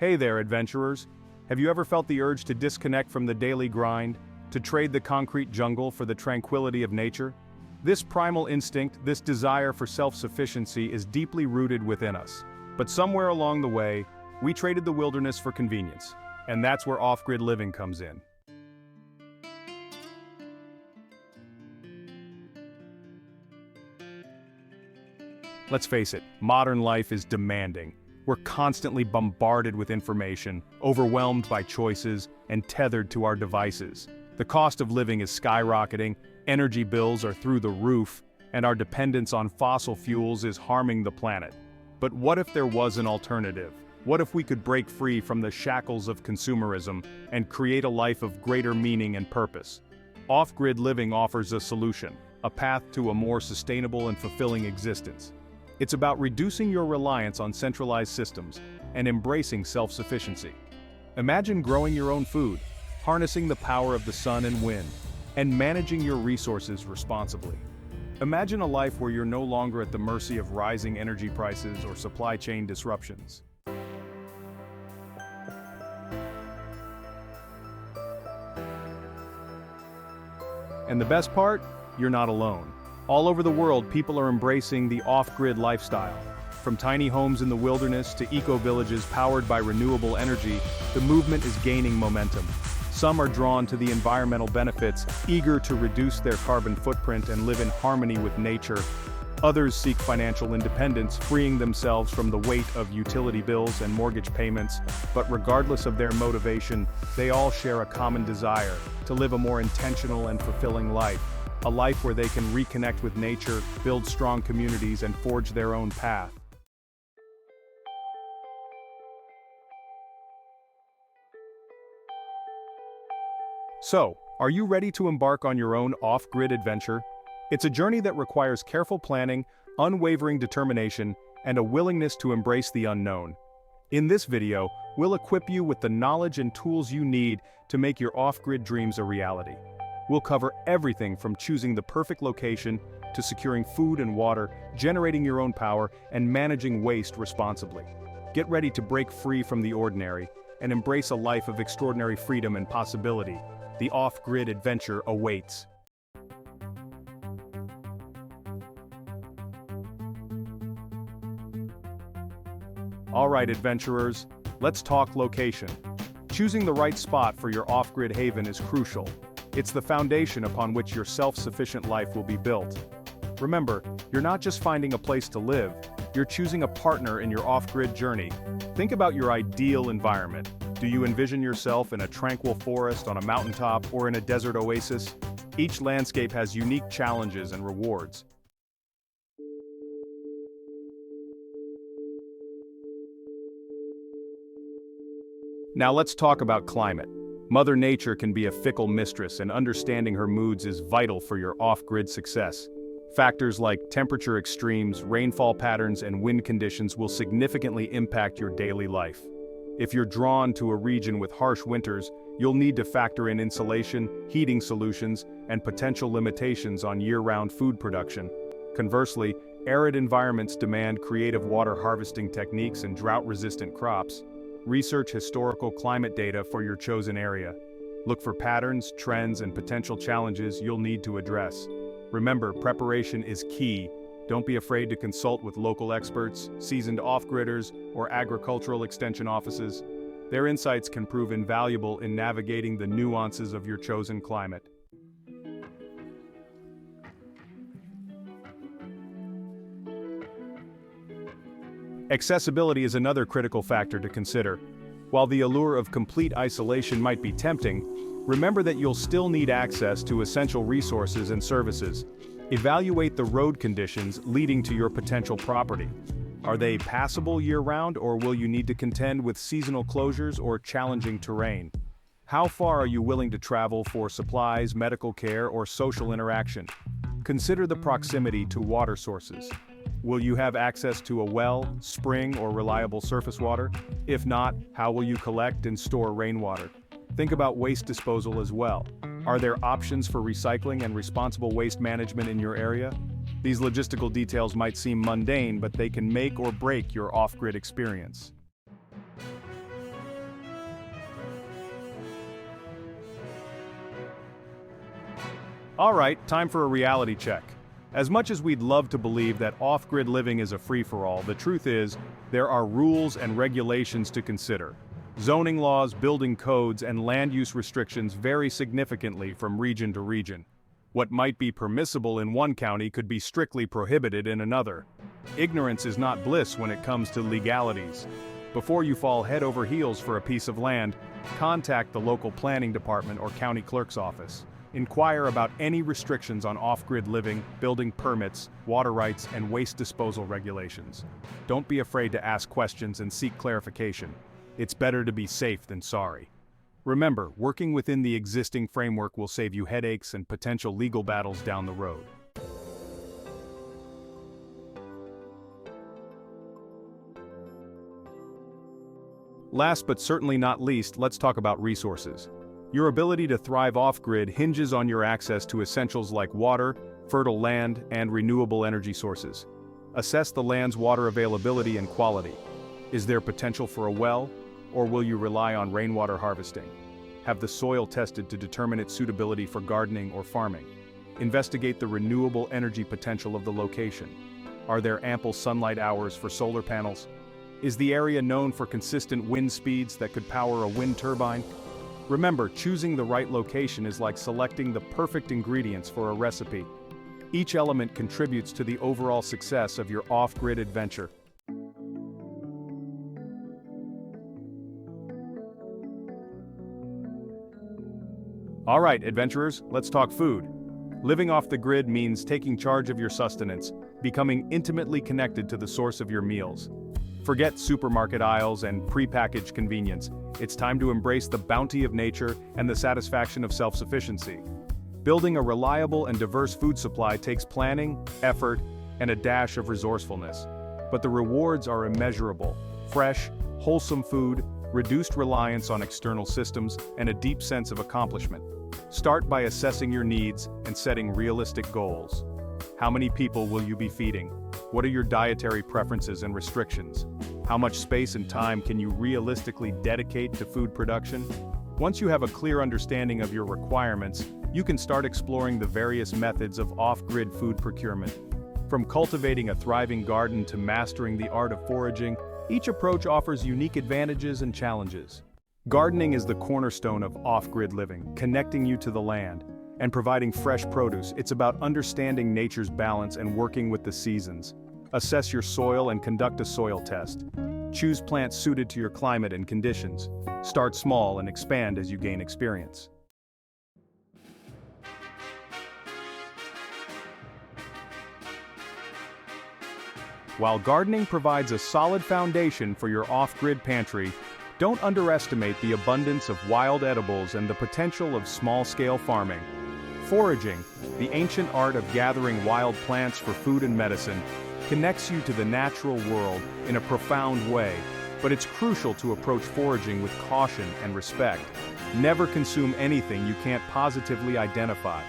Hey there, adventurers. Have you ever felt the urge to disconnect from the daily grind, to trade the concrete jungle for the tranquility of nature? This primal instinct, this desire for self-sufficiency is deeply rooted within us. But somewhere along the way, we traded the wilderness for convenience. And that's where off-grid living comes in. Let's face it, modern life is demanding. We're constantly bombarded with information, overwhelmed by choices, and tethered to our devices. The cost of living is skyrocketing, energy bills are through the roof, and our dependence on fossil fuels is harming the planet. But what if there was an alternative? What if we could break free from the shackles of consumerism and create a life of greater meaning and purpose? Off-grid living offers a solution, a path to a more sustainable and fulfilling existence. It's about reducing your reliance on centralized systems and embracing self-sufficiency. Imagine growing your own food, harnessing the power of the sun and wind, and managing your resources responsibly. Imagine a life where you're no longer at the mercy of rising energy prices or supply chain disruptions. And the best part? You're not alone. All over the world, people are embracing the off-grid lifestyle. From tiny homes in the wilderness to eco-villages powered by renewable energy, the movement is gaining momentum. Some are drawn to the environmental benefits, eager to reduce their carbon footprint and live in harmony with nature. Others seek financial independence, freeing themselves from the weight of utility bills and mortgage payments. But regardless of their motivation, they all share a common desire to live a more intentional and fulfilling life. A life where they can reconnect with nature, build strong communities, and forge their own path. So, are you ready to embark on your own off-grid adventure? It's a journey that requires careful planning, unwavering determination, and a willingness to embrace the unknown. In this video, we'll equip you with the knowledge and tools you need to make your off-grid dreams a reality. We'll cover everything from choosing the perfect location to securing food and water, generating your own power, and managing waste responsibly. Get ready to break free from the ordinary and embrace a life of extraordinary freedom and possibility. The off-grid adventure awaits. All right, adventurers, let's talk location. Choosing the right spot for your off-grid haven is crucial. It's the foundation upon which your self-sufficient life will be built. Remember, you're not just finding a place to live, you're choosing a partner in your off-grid journey. Think about your ideal environment. Do you envision yourself in a tranquil forest, on a mountaintop, or in a desert oasis? Each landscape has unique challenges and rewards. Now let's talk about climate. Mother Nature can be a fickle mistress, and understanding her moods is vital for your off-grid success. Factors like temperature extremes, rainfall patterns, and wind conditions will significantly impact your daily life. If you're drawn to a region with harsh winters, you'll need to factor in insulation, heating solutions, and potential limitations on year-round food production. Conversely, arid environments demand creative water harvesting techniques and drought-resistant crops. Research historical climate data for your chosen area. Look for patterns, trends, and potential challenges you'll need to address. Remember, preparation is key. Don't be afraid to consult with local experts, seasoned off-gridders, or agricultural extension offices. Their insights can prove invaluable in navigating the nuances of your chosen climate. Accessibility is another critical factor to consider. While the allure of complete isolation might be tempting, remember that you'll still need access to essential resources and services. Evaluate the road conditions leading to your potential property. Are they passable year-round, or will you need to contend with seasonal closures or challenging terrain? How far are you willing to travel for supplies, medical care, or social interaction? Consider the proximity to water sources. Will you have access to a well, spring, or reliable surface water? If not, how will you collect and store rainwater? Think about waste disposal as well. Are there options for recycling and responsible waste management in your area? These logistical details might seem mundane, but they can make or break your off-grid experience. Alright, time for a reality check. As much as we'd love to believe that off-grid living is a free-for-all, the truth is, there are rules and regulations to consider. Zoning laws, building codes, and land use restrictions vary significantly from region to region. What might be permissible in one county could be strictly prohibited in another. Ignorance is not bliss when it comes to legalities. Before you fall head over heels for a piece of land, contact the local planning department or county clerk's office. Inquire about any restrictions on off-grid living, building permits, water rights, and waste disposal regulations. Don't be afraid to ask questions and seek clarification. It's better to be safe than sorry. Remember, working within the existing framework will save you headaches and potential legal battles down the road. Last but certainly not least, let's talk about resources. Your ability to thrive off-grid hinges on your access to essentials like water, fertile land, and renewable energy sources. Assess the land's water availability and quality. Is there potential for a well, or will you rely on rainwater harvesting? Have the soil tested to determine its suitability for gardening or farming. Investigate the renewable energy potential of the location. Are there ample sunlight hours for solar panels? Is the area known for consistent wind speeds that could power a wind turbine? Remember, choosing the right location is like selecting the perfect ingredients for a recipe. Each element contributes to the overall success of your off-grid adventure. Alright, adventurers, let's talk food. Living off the grid means taking charge of your sustenance, becoming intimately connected to the source of your meals. Forget supermarket aisles and prepackaged convenience. It's time to embrace the bounty of nature and the satisfaction of self-sufficiency. Building a reliable and diverse food supply takes planning, effort, and a dash of resourcefulness. But the rewards are immeasurable. Fresh, wholesome food, reduced reliance on external systems, and a deep sense of accomplishment. Start by assessing your needs and setting realistic goals. How many people will you be feeding? What are your dietary preferences and restrictions? How much space and time can you realistically dedicate to food production? Once you have a clear understanding of your requirements, you can start exploring the various methods of off-grid food procurement. From cultivating a thriving garden to mastering the art of foraging, each approach offers unique advantages and challenges. Gardening is the cornerstone of off-grid living, connecting you to the land and providing fresh produce. It's about understanding nature's balance and working with the seasons. Assess your soil and conduct a soil test. Choose plants suited to your climate and conditions. Start small and expand as you gain experience. While gardening provides a solid foundation for your off-grid pantry, don't underestimate the abundance of wild edibles and the potential of small-scale farming. Foraging, the ancient art of gathering wild plants for food and medicine, connects you to the natural world in a profound way, but it's crucial to approach foraging with caution and respect. Never consume anything you can't positively identify.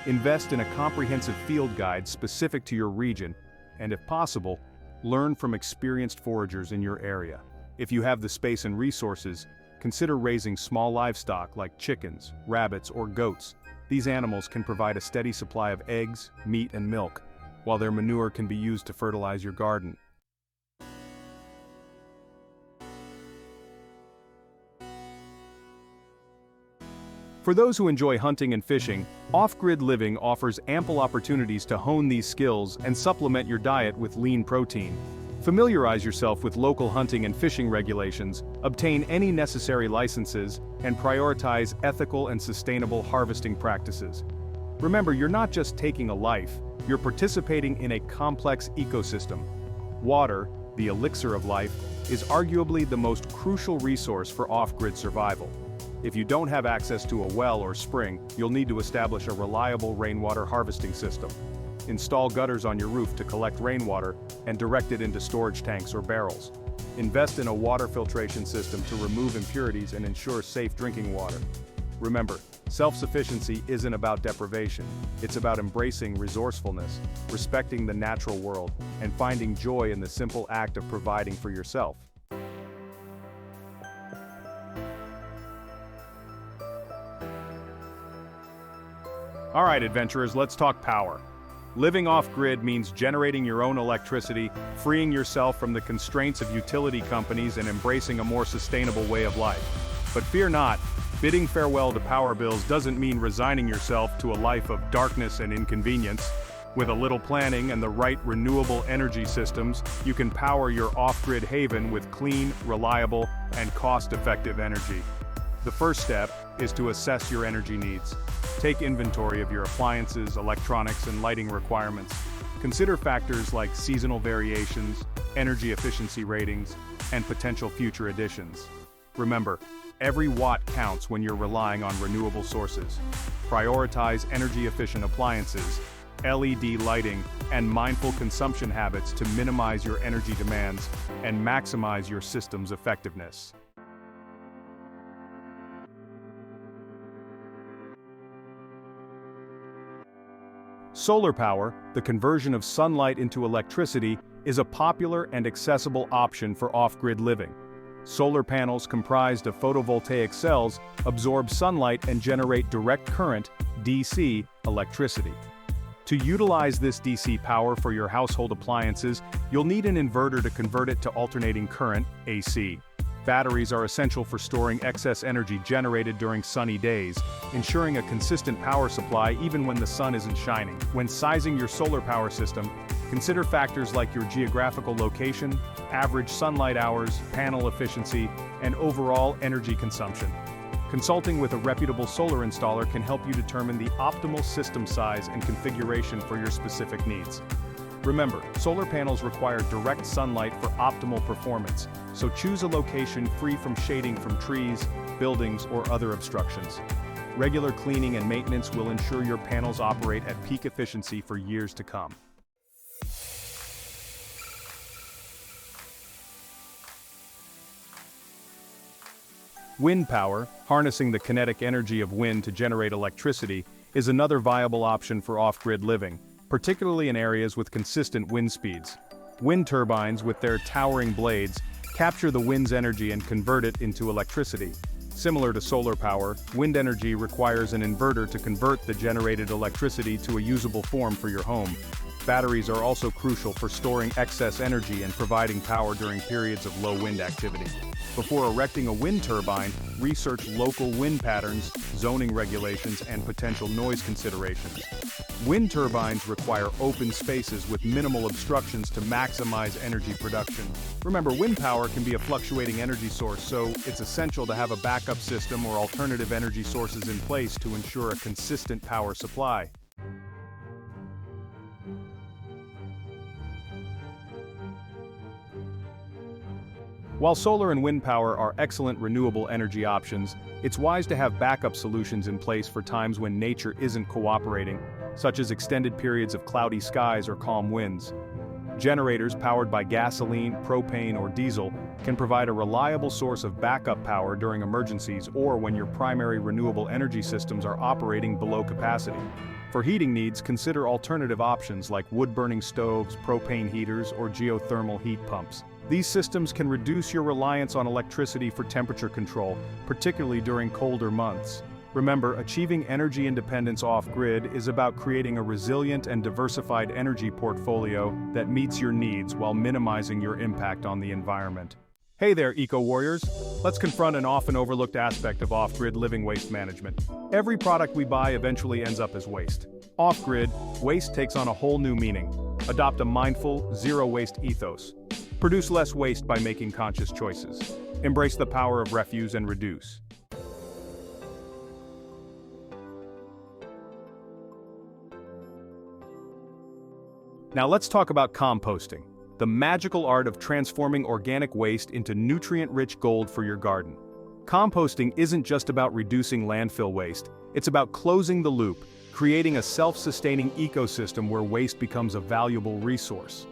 Invest in a comprehensive field guide specific to your region, and if possible, learn from experienced foragers in your area. If you have the space and resources, consider raising small livestock like chickens, rabbits, or goats. These animals can provide a steady supply of eggs, meat, and milk, while their manure can be used to fertilize your garden. For those who enjoy hunting and fishing, off-grid living offers ample opportunities to hone these skills and supplement your diet with lean protein. Familiarize yourself with local hunting and fishing regulations, obtain any necessary licenses, and prioritize ethical and sustainable harvesting practices. Remember, you're not just taking a life, you're participating in a complex ecosystem. Water, the elixir of life, is arguably the most crucial resource for off-grid survival. If you don't have access to a well or spring, you'll need to establish a reliable rainwater harvesting system. Install gutters on your roof to collect rainwater and direct it into storage tanks or barrels. Invest in a water filtration system to remove impurities and ensure safe drinking water. Remember, self-sufficiency isn't about deprivation. It's about embracing resourcefulness, respecting the natural world, and finding joy in the simple act of providing for yourself. All right, adventurers, let's talk power. Living off-grid means generating your own electricity, freeing yourself from the constraints of utility companies and embracing a more sustainable way of life. But fear not, bidding farewell to power bills doesn't mean resigning yourself to a life of darkness and inconvenience. With a little planning and the right renewable energy systems, you can power your off-grid haven with clean, reliable, and cost-effective energy. The first step is to assess your energy needs. Take inventory of your appliances, electronics, and lighting requirements. Consider factors like seasonal variations, energy efficiency ratings, and potential future additions. Remember, every watt counts when you're relying on renewable sources. Prioritize energy-efficient appliances, LED lighting, and mindful consumption habits to minimize your energy demands and maximize your system's effectiveness. Solar power, the conversion of sunlight into electricity, is a popular and accessible option for off-grid living. Solar panels comprised of photovoltaic cells absorb sunlight and generate direct current, DC, electricity. To utilize this DC power for your household appliances, you'll need an inverter to convert it to alternating current, AC. Batteries are essential for storing excess energy generated during sunny days, ensuring a consistent power supply even when the sun isn't shining. When sizing your solar power system, consider factors like your geographical location, average sunlight hours, panel efficiency, and overall energy consumption. Consulting with a reputable solar installer can help you determine the optimal system size and configuration for your specific needs. Remember, solar panels require direct sunlight for optimal performance, so choose a location free from shading from trees, buildings, or other obstructions. Regular cleaning and maintenance will ensure your panels operate at peak efficiency for years to come. Wind power, harnessing the kinetic energy of wind to generate electricity, is another viable option for off-grid living, particularly in areas with consistent wind speeds. Wind turbines, with their towering blades, capture the wind's energy and convert it into electricity. Similar to solar power, wind energy requires an inverter to convert the generated electricity to a usable form for your home. Batteries are also crucial for storing excess energy and providing power during periods of low wind activity. Before erecting a wind turbine, research local wind patterns, zoning regulations, and potential noise considerations. Wind turbines require open spaces with minimal obstructions to maximize energy production. Remember, wind power can be a fluctuating energy source, so it's essential to have a backup system or alternative energy sources in place to ensure a consistent power supply. While solar and wind power are excellent renewable energy options, it's wise to have backup solutions in place for times when nature isn't cooperating, such as extended periods of cloudy skies or calm winds. Generators powered by gasoline, propane, or diesel can provide a reliable source of backup power during emergencies or when your primary renewable energy systems are operating below capacity. For heating needs, consider alternative options like wood-burning stoves, propane heaters, or geothermal heat pumps. These systems can reduce your reliance on electricity for temperature control, particularly during colder months. Remember, achieving energy independence off-grid is about creating a resilient and diversified energy portfolio that meets your needs while minimizing your impact on the environment. Hey there, eco-warriors! Let's confront an often overlooked aspect of off-grid living waste management. Every product we buy eventually ends up as waste. Off-grid, waste takes on a whole new meaning. Adopt a mindful, zero-waste ethos. Produce less waste by making conscious choices. Embrace the power of refuse and reduce. Now let's talk about composting, the magical art of transforming organic waste into nutrient-rich gold for your garden. Composting isn't just about reducing landfill waste, it's about closing the loop, creating a self-sustaining ecosystem where waste becomes a valuable resource.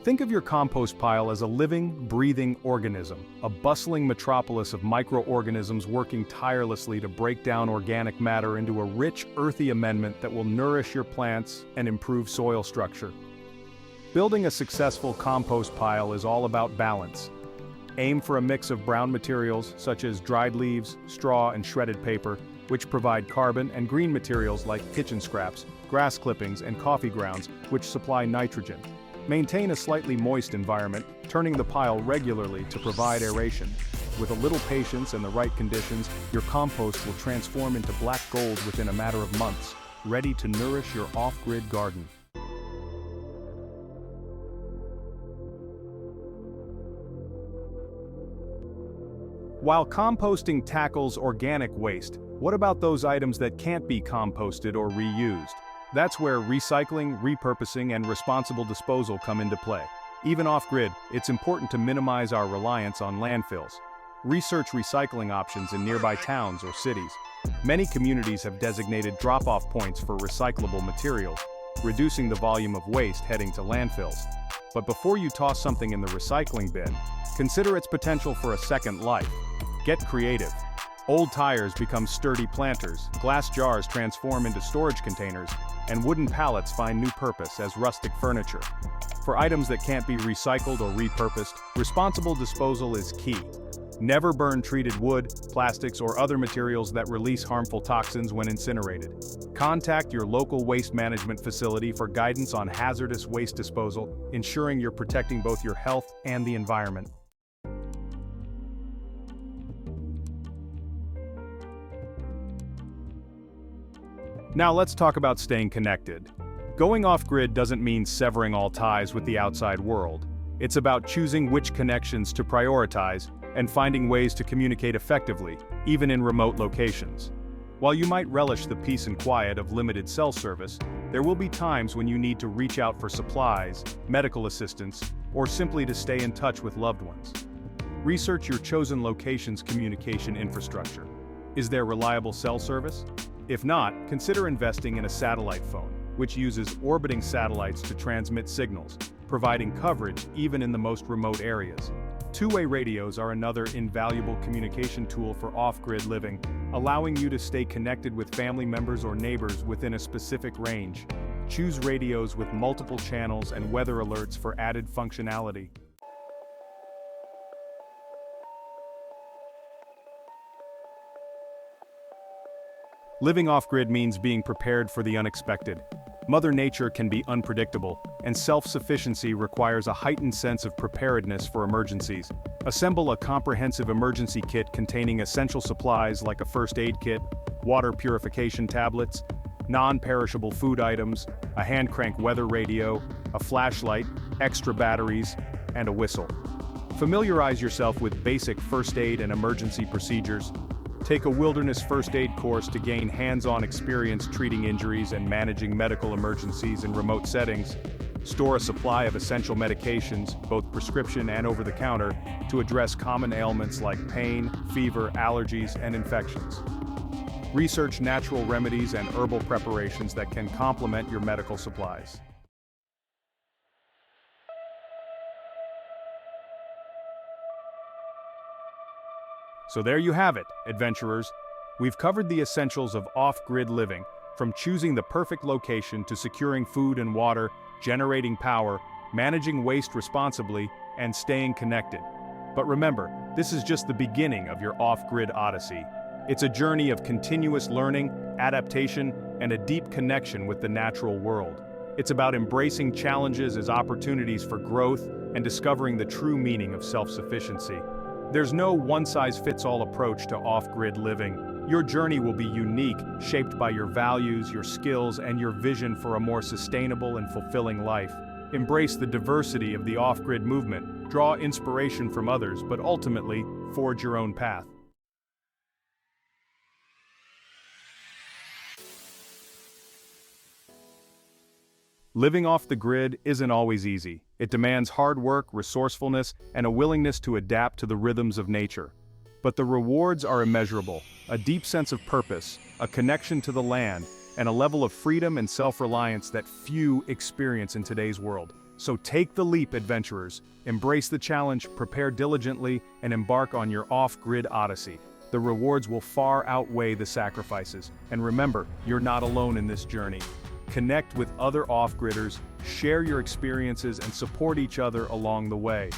Think of your compost pile as a living, breathing organism, a bustling metropolis of microorganisms working tirelessly to break down organic matter into a rich, earthy amendment that will nourish your plants and improve soil structure. Building a successful compost pile is all about balance. Aim for a mix of brown materials such as dried leaves, straw, and shredded paper, which provide carbon, and green materials like kitchen scraps, grass clippings, and coffee grounds, which supply nitrogen. Maintain a slightly moist environment, turning the pile regularly to provide aeration. With a little patience and the right conditions, your compost will transform into black gold within a matter of months, ready to nourish your off-grid garden. While composting tackles organic waste, what about those items that can't be composted or reused? That's where recycling, repurposing, and responsible disposal come into play. Even off-grid, it's important to minimize our reliance on landfills. Research recycling options in nearby towns or cities. Many communities have designated drop-off points for recyclable materials, reducing the volume of waste heading to landfills. But before you toss something in the recycling bin, consider its potential for a second life. Get creative. Old tires become sturdy planters, glass jars transform into storage containers, and wooden pallets find new purpose as rustic furniture. For items that can't be recycled or repurposed, responsible disposal is key. Never burn treated wood, plastics, or other materials that release harmful toxins when incinerated. Contact your local waste management facility for guidance on hazardous waste disposal, ensuring you're protecting both your health and the environment. Now let's talk about staying connected. Going off-grid doesn't mean severing all ties with the outside world. It's about choosing which connections to prioritize and finding ways to communicate effectively, even in remote locations. While you might relish the peace and quiet of limited cell service, there will be times when you need to reach out for supplies, medical assistance, or simply to stay in touch with loved ones. Research your chosen location's communication infrastructure. Is there reliable cell service? If not, consider investing in a satellite phone, which uses orbiting satellites to transmit signals, providing coverage even in the most remote areas. Two-way radios are another invaluable communication tool for off-grid living, allowing you to stay connected with family members or neighbors within a specific range. Choose radios with multiple channels and weather alerts for added functionality. Living off-grid means being prepared for the unexpected. Mother Nature can be unpredictable, and self-sufficiency requires a heightened sense of preparedness for emergencies. Assemble a comprehensive emergency kit containing essential supplies like a first aid kit, water purification tablets, non-perishable food items, a hand-crank weather radio, a flashlight, extra batteries, and a whistle. Familiarize yourself with basic first aid and emergency procedures. Take a wilderness first aid course to gain hands-on experience treating injuries and managing medical emergencies in remote settings. Store a supply of essential medications, both prescription and over-the-counter, to address common ailments like pain, fever, allergies, and infections. Research natural remedies and herbal preparations that can complement your medical supplies. So there you have it, adventurers. We've covered the essentials of off-grid living, from choosing the perfect location to securing food and water, generating power, managing waste responsibly, and staying connected. But remember, this is just the beginning of your off-grid odyssey. It's a journey of continuous learning, adaptation, and a deep connection with the natural world. It's about embracing challenges as opportunities for growth and discovering the true meaning of self-sufficiency. There's no one-size-fits-all approach to off-grid living. Your journey will be unique, shaped by your values, your skills, and your vision for a more sustainable and fulfilling life. Embrace the diversity of the off-grid movement, draw inspiration from others, but ultimately, forge your own path. Living off the grid isn't always easy. It demands hard work, resourcefulness, and a willingness to adapt to the rhythms of nature. But the rewards are immeasurable: a deep sense of purpose, a connection to the land, and a level of freedom and self-reliance that few experience in today's world. So take the leap, adventurers. Embrace the challenge, prepare diligently, and embark on your off-grid odyssey. The rewards will far outweigh the sacrifices. And remember, you're not alone in this journey. Connect with other off-gridders, share your experiences, and support each other along the way.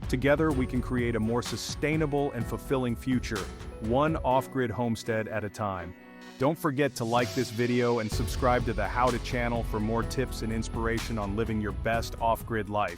Together, we can create a more sustainable and fulfilling future, one off-grid homestead at a time. Don't forget to like this video and subscribe to the How To channel for more tips and inspiration on living your best off-grid life.